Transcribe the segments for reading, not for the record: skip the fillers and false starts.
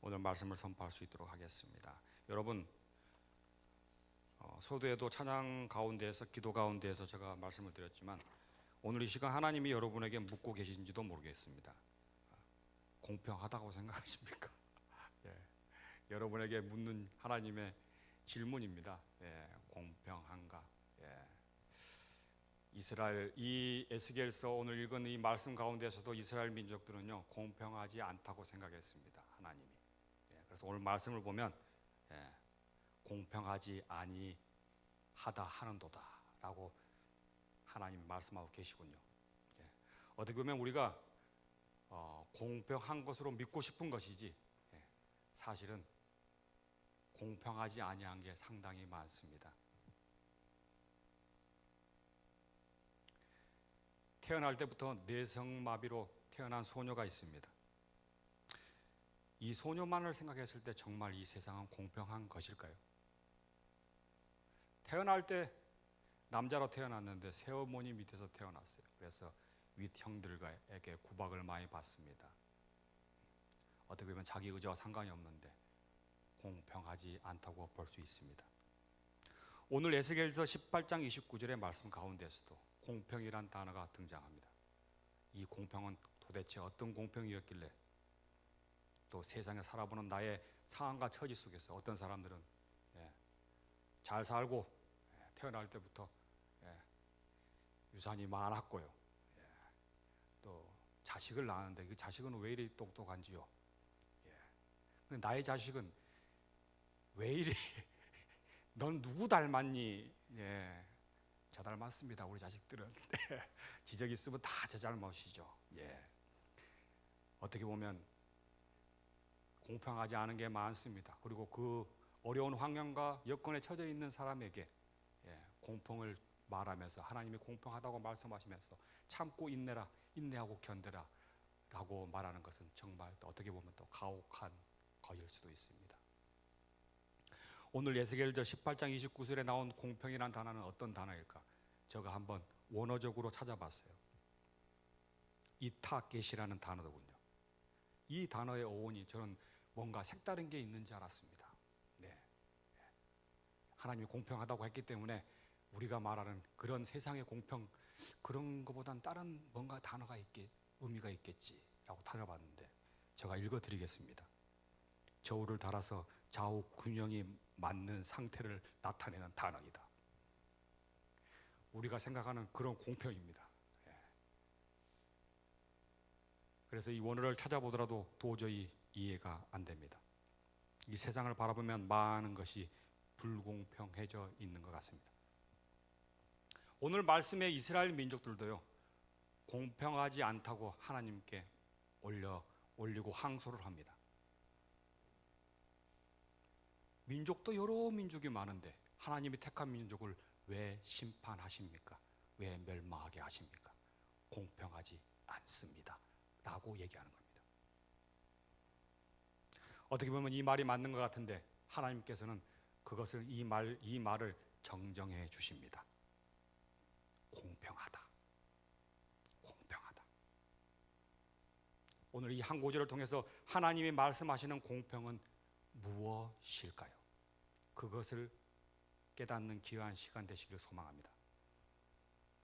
오늘 말씀을 선포할 수 있도록 하겠습니다. 여러분, 소도에도 찬양 가운데에서 기도 가운데에서 제가 말씀을 드렸지만 오늘 이 시간 하나님이 여러분에게 묻고 계신지도 모르겠습니다. 공평하다고 생각하십니까? 예, 여러분에게 묻는 하나님의 질문입니다. 예, 공평한가? 예. 이스라엘, 이 에스겔서 오늘 읽은 이 말씀 가운데서도 이스라엘 민족들은요 공평하지 않다고 생각했습니다. 하나님이. 예, 그래서 오늘 말씀을 보면 공평하지 아니하다 하는도다 라고 하나님 말씀하고 계시군요. 예, 어떻게 보면 우리가 공평한 것으로 믿고 싶은 것이지 사실은 공평하지 아니한 게 상당히 많습니다. 태어날 때부터 뇌성마비로 태어난 소녀가 있습니다. 이 소녀만을 생각했을 때 정말 이 세상은 공평한 것일까요? 태어날 때 남자로 태어났는데 새어머니 밑에서 태어났어요. 그래서 윗 형들에게 구박을 많이 받습니다. 어떻게 보면 자기 의지와 상관이 없는데 공평하지 않다고 볼 수 있습니다. 오늘 에스겔서 18장 29절의 말씀 가운데서도 공평이란 단어가 등장합니다. 이 공평은 도대체 어떤 공평이었길래 또 세상에 살아보는 나의 상황과 처지 속에서 어떤 사람들은 잘 살고 태어날 때부터 유산이 많았고요. 또 자식을 낳았는데 그 자식은 왜 이리 똑똑한지요? 근데 나의 자식은 왜 이리 넌 누구 닮았니? 저 닮았습니다. 우리 자식들은 지적 있으면 다 제 잘못이죠. 어떻게 보면 공평하지 않은 게 많습니다. 그리고 그 어려운 환경과 여건에 처져 있는 사람에게 공평을 말하면서 하나님이 공평하다고 말씀하시면서 참고 인내라, 인내하고 견뎌라 라고 말하는 것은 정말 어떻게 보면 또 가혹한 거일 수도 있습니다. 오늘 에스겔서 18장 29절에 나온 공평이라는 단어는 어떤 단어일까? 제가 한번 원어적으로 찾아봤어요. 이타겟이라는 단어더군요. 이 단어의 어원이 저는 뭔가 색다른 게 있는지 알았습니다. 하나님이 공평하다고 했기 때문에 우리가 말하는 그런 세상의 공평, 그런 것보단 다른 뭔가 단어가 의미가 있겠지라고 찾아봤는데 제가 읽어드리겠습니다. 저울을 달아서 좌우 균형이 맞는 상태를 나타내는 단어이다. 우리가 생각하는 그런 공평입니다. 그래서 이 원어를 찾아보더라도 도저히 이해가 안 됩니다. 이 세상을 바라보면 많은 것이 불공평해져 있는 것 같습니다. 오늘 말씀의 이스라엘 민족들도요 공평하지 않다고 하나님께 올리고 항소를 합니다. 민족도 여러 민족이 많은데 하나님이 택한 민족을 왜 심판하십니까? 왜 멸망하게 하십니까? 공평하지 않습니다 라고 얘기하는 겁니다. 어떻게 보면 이 말이 맞는 것 같은데 하나님께서는 그것을 이 말을 정정해 주십니다. 공평하다. 공평하다. 오늘 이 한 구절을 통해서 하나님이 말씀하시는 공평은 무엇일까요? 그것을 깨닫는 귀한 시간 되시기를 소망합니다.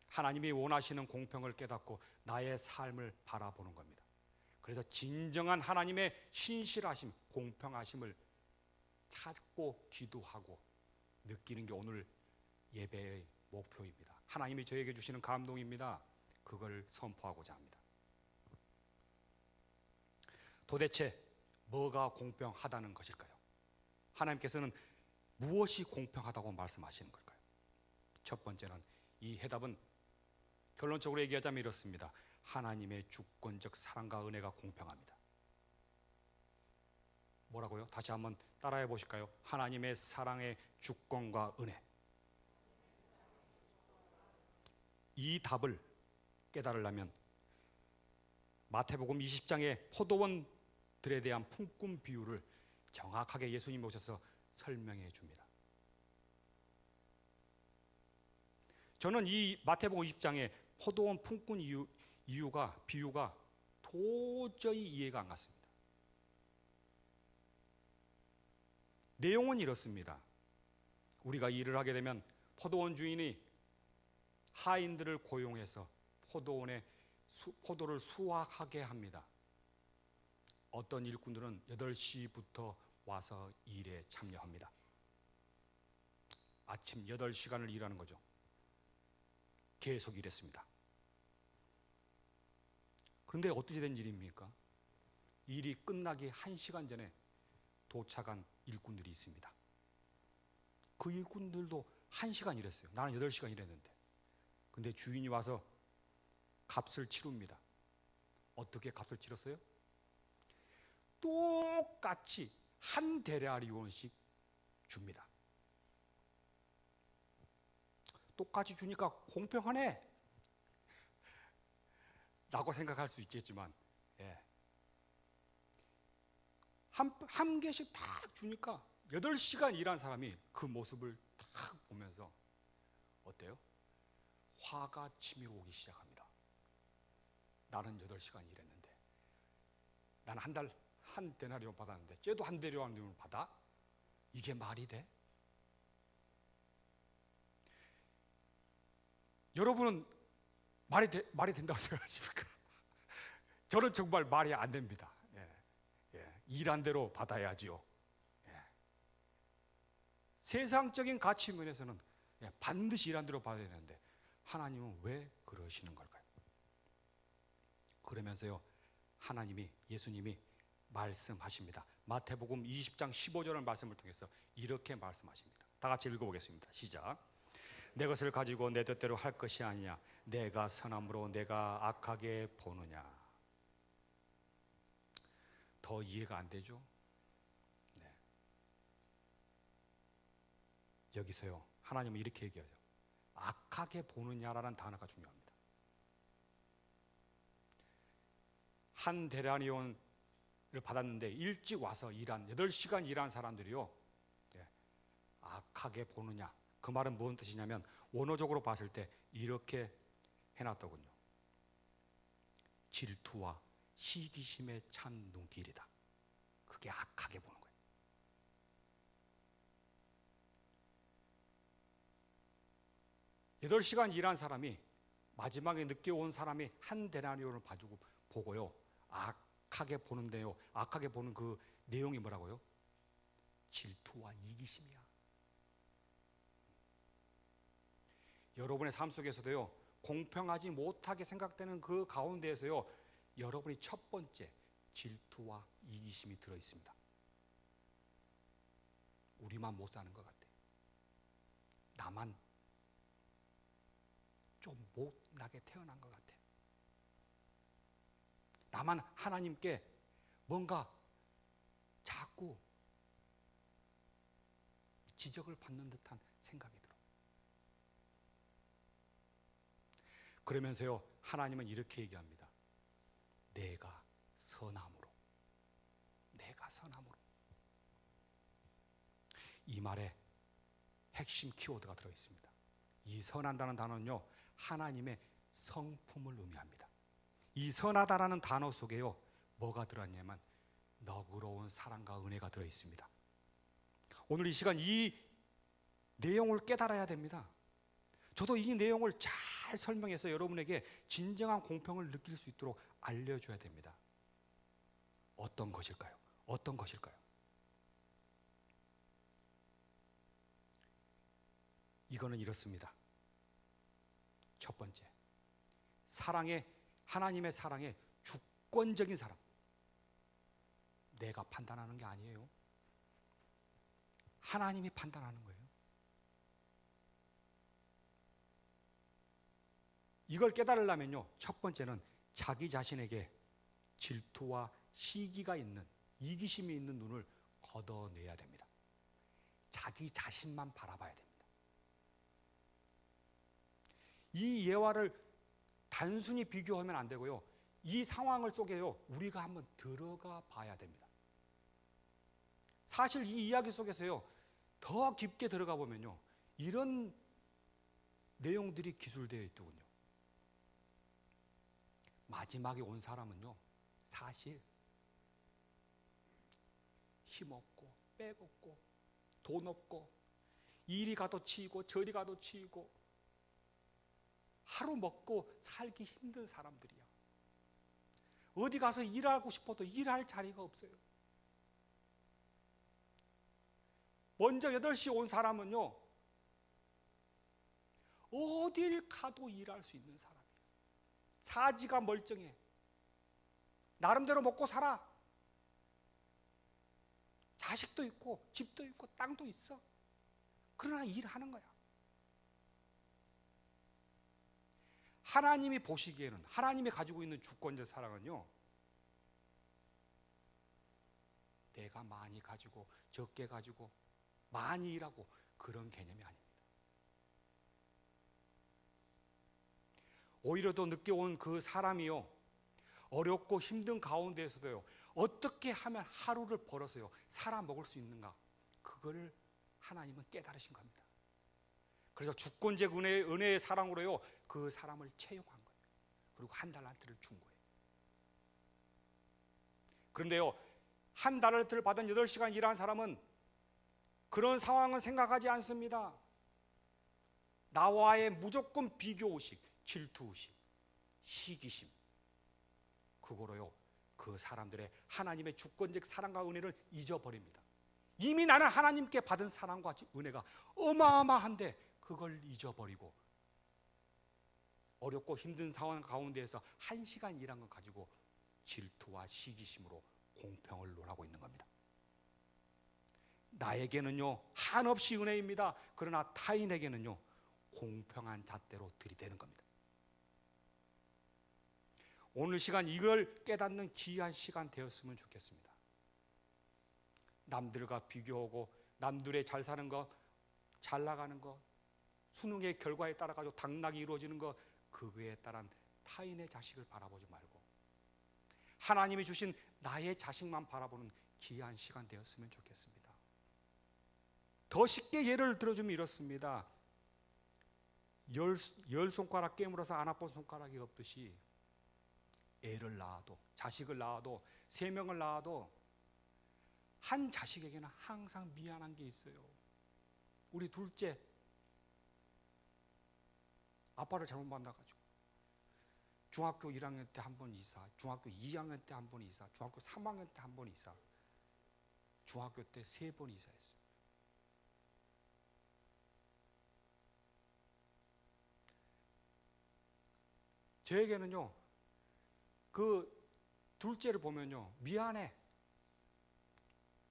하나님이 원하시는 공평을 깨닫고 나의 삶을 바라보는 겁니다. 그래서 진정한 하나님의 신실하심, 공평하심을 찾고 기도하고 느끼는 게 오늘 예배의 목표입니다. 하나님이 저에게 주시는 감동입니다. 그걸 선포하고자 합니다. 도대체 뭐가 공평하다는 것일까요? 하나님께서는 무엇이 공평하다고 말씀하시는 걸까요? 첫 번째는 이 해답은 결론적으로 얘기하자면 이렇습니다. 하나님의 주권적 사랑과 은혜가 공평합니다. 뭐라고요? 다시 한번 따라해 보실까요? 하나님의 사랑의 주권과 은혜. 이 답을 깨달으려면 마태복음 20장의 포도원들에 대한 품꾼 비유를 정확하게 예수님이 오셔서 설명해 줍니다. 저는 이 마태복음 20장의 포도원 품꾼 비유가 도저히 이해가 안 갔습니다. 내용은 이렇습니다. 우리가 일을 하게 되면 포도원 주인이 하인들을 고용해서 포도를 수확하게 합니다. 어떤 일꾼들은 8시부터 와서 일에 참여합니다. 아침 8시간을 일하는 거죠. 계속 일했습니다. 그런데 어떻게 된 일입니까? 일이 끝나기 1시간 전에 도착한 일꾼들이 있습니다. 그 일꾼들도 1시간 일했어요. 나는 8시간 일했는데. 근데 주인이 와서 값을 치릅니다. 어떻게 값을 치렀어요? 똑같이 한 데나리온씩 줍니다. 똑같이 주니까 공평하네 라고 생각할 수 있겠지만, 한 개씩 딱 주니까 8시간 일한 사람이 그 모습을 딱 보면서 어때요? 화가 치밀어 오기 시작합니다. 나는 8시간 일했는데, 나는 한 달 한 데나리온 받았는데 쟤도 한 데나리온을 받아? 이게 말이 돼? 여러분은 말이 된다고 생각하십니까? 저는 정말 말이 안 됩니다. 일한 대로 받아야지요. 세상적인 가치 면에서는 반드시 일한 대로 받아야 되는데 하나님은 왜 그러시는 걸까요? 그러면서요, 예수님이 말씀하십니다. 마태복음 20장 15절의 말씀을 통해서 이렇게 말씀하십니다. 다 같이 읽어보겠습니다. 시작. 내 것을 가지고 내 뜻대로 할 것이 아니냐, 내가 선함으로 내가 악하게 보느냐. 더 이해가 안 되죠? 여기서요, 하나님은 이렇게 얘기하죠. 악하게 보느냐라는 단어가 중요합니다. 한 데나리온을 받았는데 일찍 와서 8시간 일한 사람들이요, 악하게 보느냐. 그 말은 무슨 뜻이냐면 원어적으로 봤을 때 이렇게 해놨더군요. 질투와 시기심에 찬 눈길이다. 그게 악하게 보는 거예요. 여덟 시간 일한 사람이 마지막에 늦게 온 사람이 한 데나리온을 가지고 보고요, 악하게 보는데요, 악하게 보는 그 내용이 뭐라고요? 질투와 이기심이야. 여러분의 삶 속에서도요, 공평하지 못하게 생각되는 그 가운데에서요, 여러분이 첫 번째 질투와 이기심이 들어있습니다. 우리만 못 사는 것 같아. 나만 좀 못나게 태어난 것 같아. 나만 하나님께 뭔가 자꾸 지적을 받는 듯한 생각이 들어. 그러면서요, 하나님은 이렇게 얘기합니다. 내가 선함으로. 이 말에 핵심 키워드가 들어있습니다. 이 선한다는 단어는요, 하나님의 성품을 의미합니다. 이 선하다라는 단어 속에요, 뭐가 들어있냐면 너그러운 사랑과 은혜가 들어있습니다. 오늘 이 시간 이 내용을 깨달아야 됩니다. 저도 이 내용을 잘 설명해서 여러분에게 진정한 공평을 느낄 수 있도록 알려줘야 됩니다. 어떤 것일까요? 이거는 이렇습니다. 첫 번째, 하나님의 사랑의 주권적인 사랑. 내가 판단하는 게 아니에요. 하나님이 판단하는 거예요. 이걸 깨달으려면요, 첫 번째는 자기 자신에게 질투와 시기가 있는, 이기심이 있는 눈을 걷어내야 됩니다. 자기 자신만 바라봐야 됩니다. 이 예화를 단순히 비교하면 안 되고요, 이 상황을 속에요, 우리가 한번 들어가 봐야 됩니다. 사실 이 이야기 속에서요, 더 깊게 들어가 보면요, 이런 내용들이 기술되어 있더군요. 마지막에 온 사람은요, 사실 힘없고 빼곡고 돈 없고 이리 가도 치이고 저리 가도 치이고 하루 먹고 살기 힘든 사람들이야. 어디 가서 일하고 싶어도 일할 자리가 없어요. 먼저 8시 온 사람은요, 어딜 가도 일할 수 있는 사람이에요. 사지가 멀쩡해. 나름대로 먹고 살아. 자식도 있고 집도 있고 땅도 있어. 그러나 일하는 거야. 하나님이 보시기에는, 하나님이 가지고 있는 주권적 사랑은요, 내가 많이 가지고 적게 가지고 많이 일하고 그런 개념이 아닙니다. 오히려 더 늦게 온 그 사람이요, 어렵고 힘든 가운데에서도요, 어떻게 하면 하루를 벌어서요 살아 먹을 수 있는가, 그거를 하나님은 깨달으신 겁니다. 그래서 주권적 은혜의 사랑으로요 그 사람을 채용한 거예요. 그리고 한 달란트를 준 거예요. 그런데요, 한 달란트를 받은 8시간 일한 사람은 그런 상황은 생각하지 않습니다. 나와의 무조건 비교의식, 질투의식, 시기심, 그거로요 그 사람들의 하나님의 주권적 사랑과 은혜를 잊어버립니다. 이미 나는 하나님께 받은 사랑과 은혜가 어마어마한데 그걸 잊어버리고 어렵고 힘든 상황 가운데에서 1시간 일한 것 가지고 질투와 시기심으로 공평을 논하고 있는 겁니다. 나에게는요 한없이 은혜입니다. 그러나 타인에게는요 공평한 잣대로 들이대는 겁니다. 오늘 시간 이걸 깨닫는 귀한 시간 되었으면 좋겠습니다. 남들과 비교하고 남들의 잘 사는 것, 잘 나가는 것, 수능의 결과에 따라 가지고 당락이 이루어지는 것, 그거에 따른 타인의 자식을 바라보지 말고 하나님이 주신 나의 자식만 바라보는 귀한 시간 되었으면 좋겠습니다. 더 쉽게 예를 들어주면 이렇습니다. 열 손가락 깨물어서 안 아픈 손가락이 없듯이 애를 낳아도, 자식을 낳아도, 3명을 낳아도 한 자식에게는 항상 미안한 게 있어요. 우리 둘째 아빠를 잘못 만나가지고 중학교 1학년 때 한 번 이사, 중학교 2학년 때 한 번 이사, 중학교 3학년 때 한 번 이사, 중학교 때 3번 이사했어요. 저에게는요 그 둘째를 보면요 미안해.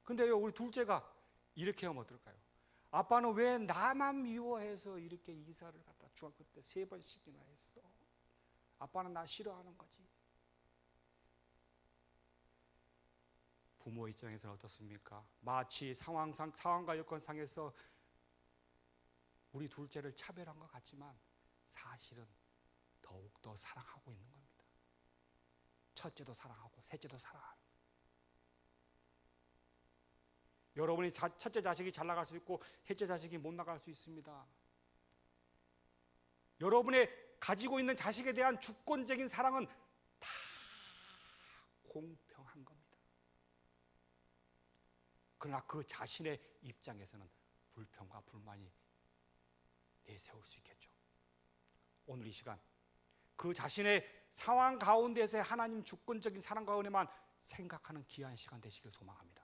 근데요 우리 둘째가 이렇게 하면 어떨까요? 아빠는 왜 나만 미워해서 이렇게 이사를 갖다 중학교 때 3번씩이나 했어? 아빠는 나 싫어하는 거지. 부모 입장에서는 어떻습니까? 마치 상황과 여건상에서 우리 둘째를 차별한 것 같지만 사실은 더욱더 사랑하고 있는 겁니다. 첫째도 사랑하고 셋째도 사랑하고. 여러분이 첫째 자식이 잘 나갈 수 있고 셋째 자식이 못 나갈 수 있습니다. 여러분의 가지고 있는 자식에 대한 주권적인 사랑은 다 공평한 겁니다. 그러나 그 자신의 입장에서는 불평과 불만이 내세울 수 있겠죠. 오늘 이 시간 그 자신의 상황 가운데서의 하나님 주권적인 사랑과 은혜만 생각하는 귀한 시간 되시길 소망합니다.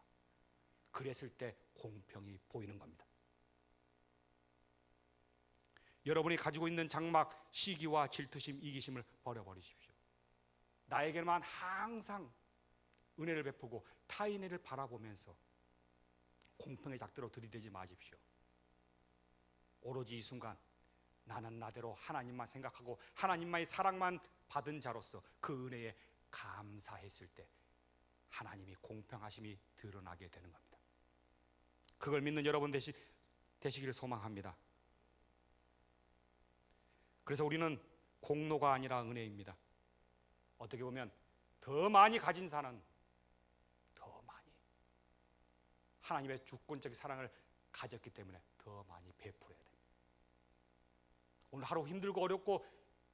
그랬을 때 공평이 보이는 겁니다. 여러분이 가지고 있는 장막, 시기와 질투심, 이기심을 버려버리십시오. 나에게만 항상 은혜를 베푸고 타인을 바라보면서 공평의 잣대로 들이대지 마십시오. 오로지 이 순간 나는 나대로 하나님만 생각하고 하나님만의 사랑만 받은 자로서 그 은혜에 감사했을 때 하나님이 공평하심이 드러나게 되는 겁니다. 그걸 믿는 여러분 되시기를 소망합니다. 그래서 우리는 공로가 아니라 은혜입니다. 어떻게 보면 더 많이 가진 자는 더 많이 하나님의 주권적인 사랑을 가졌기 때문에 더 많이 베풀어야 됩니다. 오늘 하루 힘들고 어렵고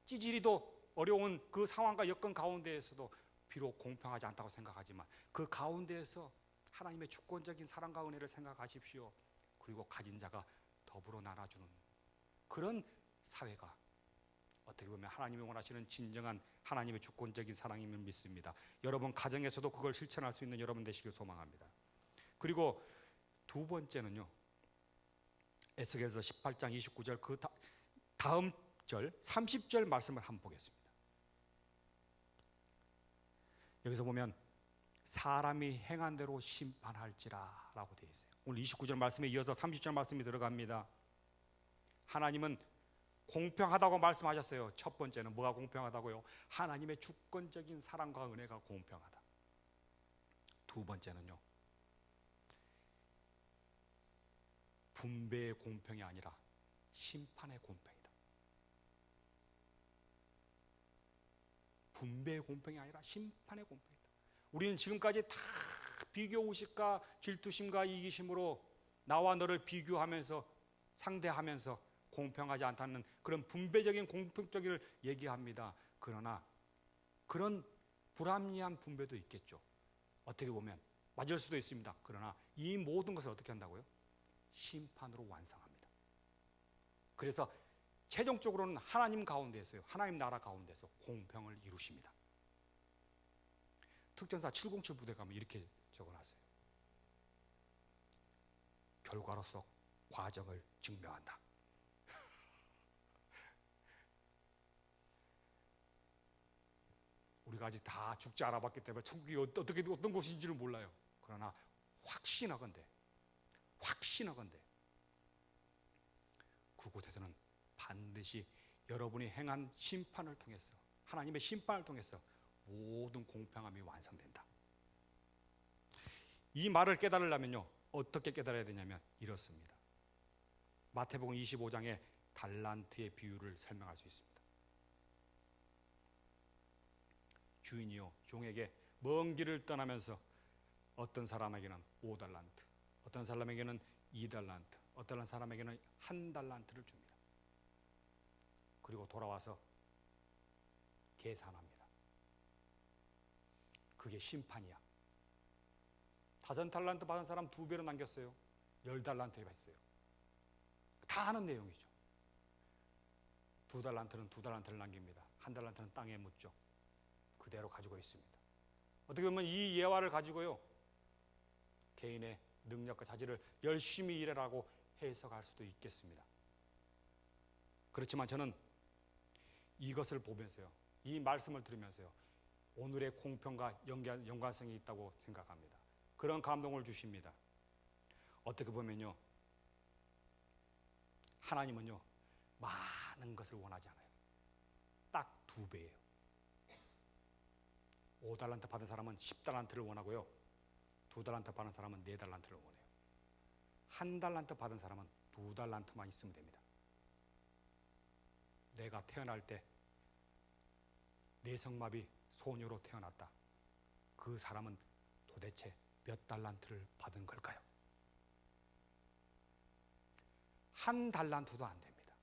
찌질이도 어려운 그 상황과 여건 가운데에서도 비록 공평하지 않다고 생각하지만 그 가운데에서 하나님의 주권적인 사랑과 은혜를 생각하십시오. 그리고 가진 자가 더불어 나눠주는 그런 사회가 어떻게 보면 하나님이 원하시는 진정한 하나님의 주권적인 사랑임을 믿습니다. 여러분 가정에서도 그걸 실천할 수 있는 여러분 되시길 소망합니다. 그리고 두 번째는요, 에스겔서 18장 29절 그 다음 절 30절 말씀을 한번 보겠습니다. 여기서 보면 사람이 행한 대로 심판할지라 라고 되어 있어요. 오늘 29절 말씀에 이어서 30절 말씀이 들어갑니다. 하나님은 공평하다고 말씀하셨어요. 첫 번째는 뭐가 공평하다고요? 하나님의 주권적인 사랑과 은혜가 공평하다. 두 번째는요, 분배의 공평이 아니라 심판의 공평이다. 분배의 공평이 아니라 심판의 공평이다. 우리는 지금까지 다 비교의식과 질투심과 이기심으로 나와 너를 비교하면서 상대하면서 공평하지 않다는 그런 분배적인 공평적을 얘기합니다. 그러나 그런 불합리한 분배도 있겠죠. 어떻게 보면 맞을 수도 있습니다. 그러나 이 모든 것을 어떻게 한다고요? 심판으로 완성합니다. 그래서 최종적으로는 하나님 가운데서요, 하나님 나라 가운데서 공평을 이루십니다. 특전사 707 부대 가면 이렇게 적어놨어요. 결과로서 과정을 증명한다. 우리가 아직 다 죽지 않아봤기 때문에 천국이 어떤 곳인지를 몰라요. 그러나 확신하건대 그곳에서는 반드시 여러분이 행한 심판을 통해서, 하나님의 심판을 통해서 모든 공평함이 완성된다. 이 말을 깨달으려면요, 어떻게 깨달아야 되냐면 이렇습니다. 마태복음 25장에 달란트의 비유를 설명할 수 있습니다. 주인이요 종에게 먼 길을 떠나면서 어떤 사람에게는 5달란트, 어떤 사람에게는 2달란트, 어떤 사람에게는 1달란트를 줍니다. 그리고 돌아와서 계산합니다. 그게 심판이야. 5달란트 받은 사람 2배로 남겼어요. 10달란트 했어요. 다 아는 내용이죠. 2달란트는 2달란트를 남깁니다. 1달란트는 땅에 묻죠. 그대로 가지고 있습니다. 어떻게 보면 이 예화를 가지고요, 개인의 능력과 자질을 열심히 일하라고 해석할 수도 있겠습니다. 그렇지만 저는 이것을 보면서요, 이 말씀을 들으면서요, 오늘의 공평과 연관성이 있다고 생각합니다. 그런 감동을 주십니다. 어떻게 보면요, 하나님은요 많은 것을 원하지 않아요. 딱 2배예요. 5달란트 받은 사람은 10달란트를 원하고요, 2달란트 받은 사람은 4달란트를 원해요. 1달란트 받은 사람은 2달란트만 있으면 됩니다. 내가 태어날 때 뇌성마비 소녀로 태어났다. 그 사람은 도대체 몇 달란트를 받은 걸까요? 1달란트도 안 됩니다.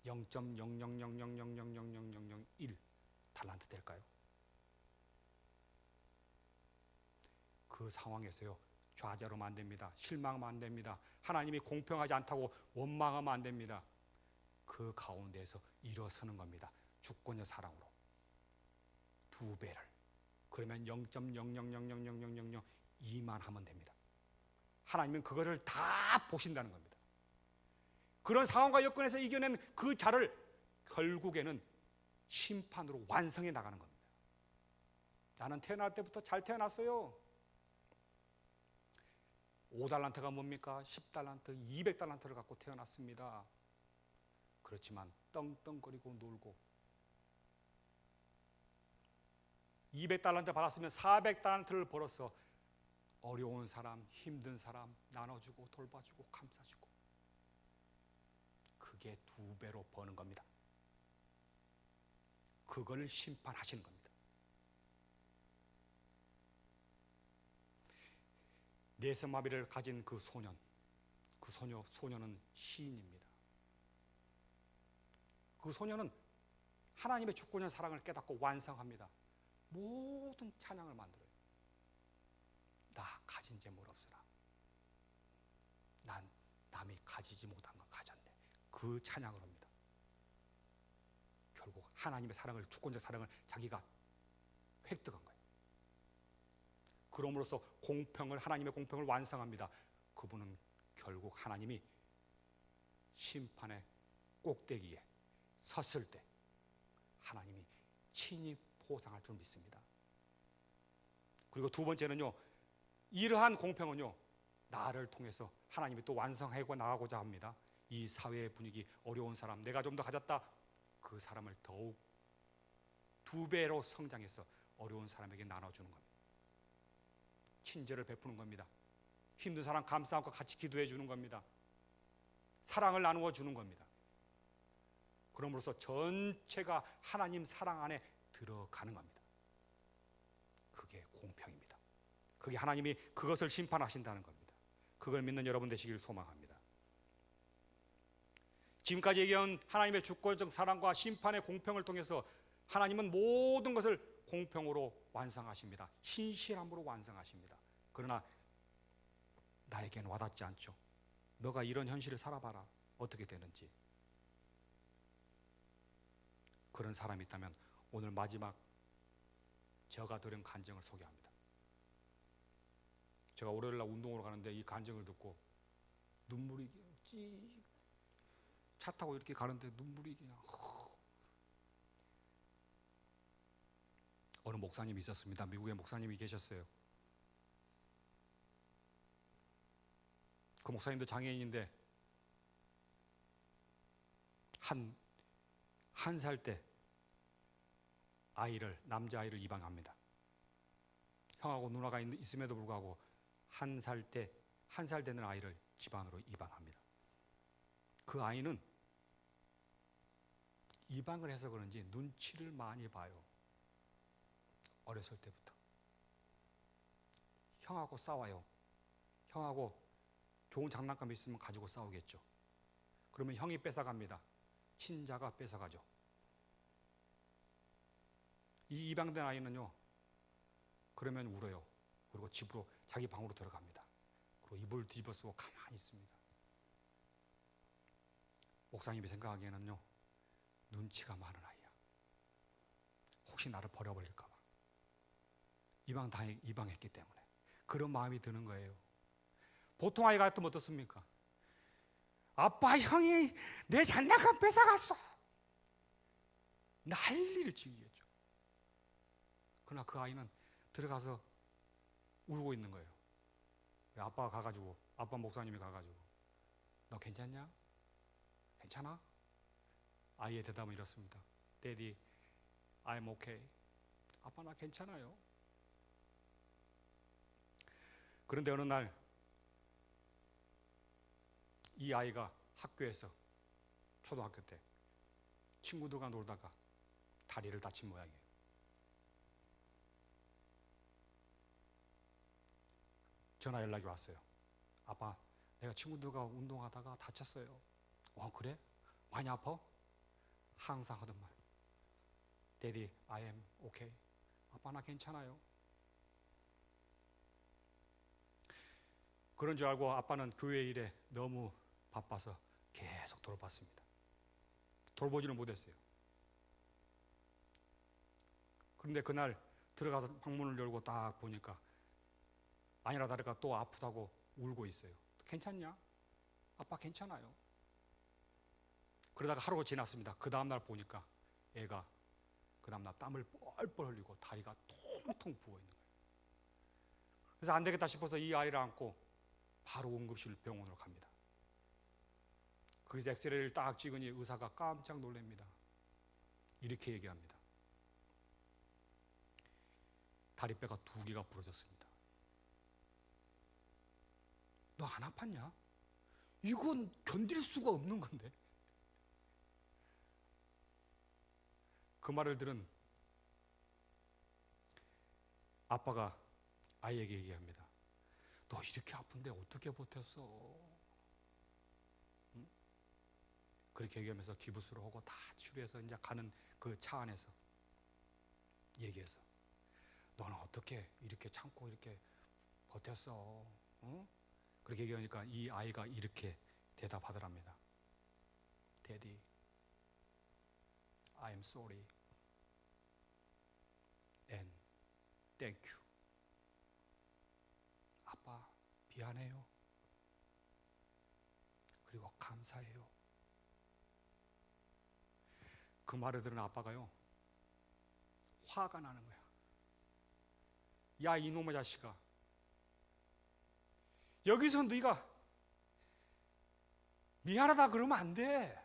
0.00000000001 달란트 될까요? 그 상황에서요, 좌절하면 안 됩니다. 실망하면 안 됩니다. 하나님이 공평하지 않다고 원망하면 안 됩니다. 그 가운데에서 일어서는 겁니다. 주권의 사랑으로 2배를. 그러면 0.000000002만 하면 됩니다. 하나님은 그거를 다 보신다는 겁니다. 그런 상황과 여건에서 이겨낸 그 자를 결국에는 심판으로 완성해 나가는 겁니다. 나는 태어날 때부터 잘 태어났어요. 5달란트가 뭡니까? 10달란트, 200달란트를 갖고 태어났습니다. 그렇지만 떵떵거리고 놀고 200달란트 받았으면 400달란트를 벌어서 어려운 사람, 힘든 사람 나눠주고 돌봐주고 감싸주고, 그게 2배로 버는 겁니다. 그걸 심판하시는 겁니다. 뇌성마비를 가진 그 소년, 소녀는 시인입니다. 그 소녀는 하나님의 주권의 사랑을 깨닫고 완성합니다. 모든 찬양을 만들어요. 나 가진 재물 없으나, 나 가지지 못한 건 가졌네. 그 찬양을 합니다. 결국 하나님의 사랑을, 주권적 사랑을 자기가 획득한 거예요. 그럼으로써 하나님의 공평을 완성합니다. 그분은 결국 하나님이 심판의 꼭대기에 섰을 때 하나님이 친히 보상할 줄 믿습니다. 그리고 두 번째는요, 이러한 공평은요, 나를 통해서 하나님이 또 완성하고 나가고자 합니다. 이 사회의 분위기, 어려운 사람, 내가 좀 더 가졌다, 그 사람을 더욱 2배로 성장해서 어려운 사람에게 나눠주는 겁니다. 친절을 베푸는 겁니다. 힘든 사람 감싸고 같이 기도해 주는 겁니다. 사랑을 나누어 주는 겁니다. 그럼으로써 전체가 하나님 사랑 안에 들어가는 겁니다. 그게 공평입니다. 그게 하나님이 그것을 심판하신다는 겁니다. 그걸 믿는 여러분 되시길 소망합니다. 지금까지 얘기한 하나님의 주권적 사랑과 심판의 공평을 통해서 하나님은 모든 것을 공평으로 완성하십니다. 신실함으로 완성하십니다. 그러나 나에게는 와닿지 않죠. 너가 이런 현실을 살아봐라. 어떻게 되는지. 그런 사람이 있다면 오늘 마지막 제가 들은 간증을 소개합니다. 제가 월요일날 운동으로 가는데 이 간증을 듣고 눈물이 차 타고 이렇게 가는데 눈물이 그냥 어느 목사님이 있었습니다. 미국에 목사님이 계셨어요. 그 목사님도 장애인인데 한 살 때 남자아이를 입양합니다. 형하고 누나가 있음에도 불구하고 한 살 되는 아이를 집안으로 입양합니다. 그 아이는 입양을 해서 그런지 눈치를 많이 봐요. 어렸을 때부터. 형하고 싸워요. 형하고 좋은 장난감 있으면 가지고 싸우겠죠. 그러면 형이 뺏어갑니다. 친자가 뺏어가죠. 이 입양된 아이는요, 그러면 울어요. 그리고 집으로, 자기 방으로 들어갑니다. 그리고 이불 뒤집어 쓰고 가만히 있습니다. 목사님이 생각하기에는요, 눈치가 많은 아이야. 혹시 나를 버려버릴까 봐. 입양했기 때문에. 그런 마음이 드는 거예요. 보통 아이 같으면 어떻습니까? 아빠, 형이 내 장난감 뺏어갔어. 난리를 치겠죠. 그러나 그 아이는 들어가서 울고 있는 거예요. 아빠 목사님이 가가지고 너 괜찮냐? 괜찮아? 아이의 대답은 이렇습니다. Daddy, I'm okay. 아빠 나 괜찮아요. 그런데 어느 날 이 아이가 학교에서 초등학교 때 친구들과 놀다가 다리를 다친 모양이에요. 전화 연락이 왔어요. 아빠, 내가 친구들과 운동하다가 다쳤어요. 그래? 많이 아파? 항상 하던 말. Daddy, I am okay. 아빠 나 괜찮아요. 그런 줄 알고 아빠는 교회 일에 너무 바빠서 계속 돌봤습니다. 돌보지는 못했어요. 그런데 그날 들어가서 방문을 열고 딱 보니까 아니나 다를까 또 아프다고 울고 있어요. 괜찮냐? 아빠 괜찮아요. 그러다가 하루가 지났습니다. 그 다음날 보니까 애가 그 다음날 땀을 뻘뻘 흘리고 다리가 통통 부어 있는 거예요. 그래서 안 되겠다 싶어서 이 아이를 안고 바로 응급실 병원으로 갑니다. 거기서 엑스레이를 딱 찍으니 의사가 깜짝 놀랍니다. 이렇게 얘기합니다. 다리뼈가 2개가 부러졌습니다. 너 안 아팠냐? 이건 견딜 수가 없는 건데. 그 말을 들은 아빠가 아이에게 얘기합니다. 너 이렇게 아픈데 어떻게 버텼어? 응? 그렇게 얘기하면서 기부스러워하고 다 치료해서 이제 가는 그 차 안에서 얘기해서 너는 어떻게 이렇게 참고 이렇게 버텼어? 응? 그렇게 얘기하니까 이 아이가 이렇게 대답하더랍니다. Daddy, I'm sorry and thank you. 아빠, 미안해요. 그리고 감사해요. 그 말을 들은 아빠가요, 화가 나는 거야. 야, 이놈의 자식아. 여기서 네가 미안하다 그러면 안 돼.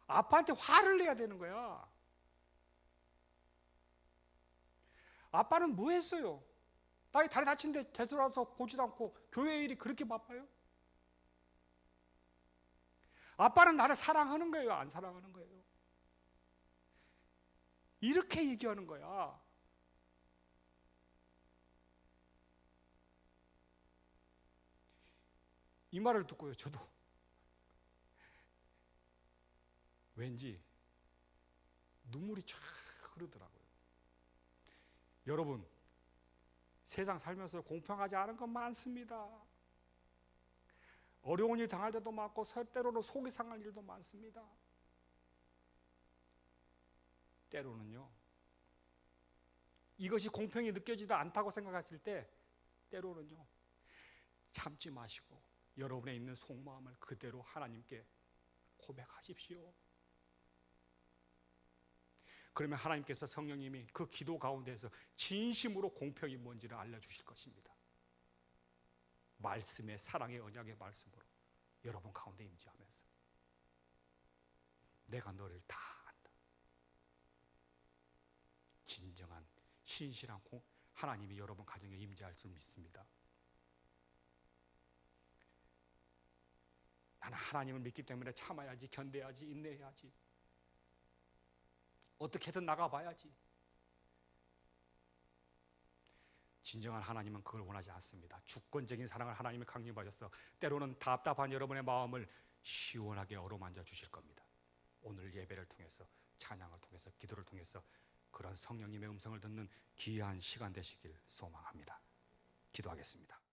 아빠한테 화를 내야 되는 거야. 아빠는 뭐 했어요? 딸이 다리 다친데 되돌아서 보지도 않고 교회 일이 그렇게 바빠요? 아빠는 나를 사랑하는 거예요? 안 사랑하는 거예요? 이렇게 얘기하는 거야. 이 말을 듣고요, 저도 왠지 눈물이 쫙 흐르더라고요. 여러분, 세상 살면서 공평하지 않은 건 많습니다. 어려운 일 당할 때도 많고 때로는 속이 상할 일도 많습니다. 때로는요, 이것이 공평히 느껴지지 않다고 생각했을 때 때로는요, 참지 마시고 여러분의 있는 속마음을 그대로 하나님께 고백하십시오. 그러면 하나님께서, 성령님이 그 기도 가운데서 진심으로 공평이 뭔지를 알려주실 것입니다. 말씀의, 사랑의 언약의 말씀으로 여러분 가운데 임재하면서 내가 너를 다 안다. 진정한 신실한 하나님이 여러분 가정에 임재할 줄 믿습니다. 나는 하나님을 믿기 때문에 참아야지, 견뎌야지, 인내해야지, 어떻게든 나가봐야지. 진정한 하나님은 그걸 원하지 않습니다. 주권적인 사랑을 하나님이 강림하셔서 때로는 답답한 여러분의 마음을 시원하게 어루만져 주실 겁니다. 오늘 예배를 통해서, 찬양을 통해서, 기도를 통해서 그런 성령님의 음성을 듣는 귀한 시간 되시길 소망합니다. 기도하겠습니다.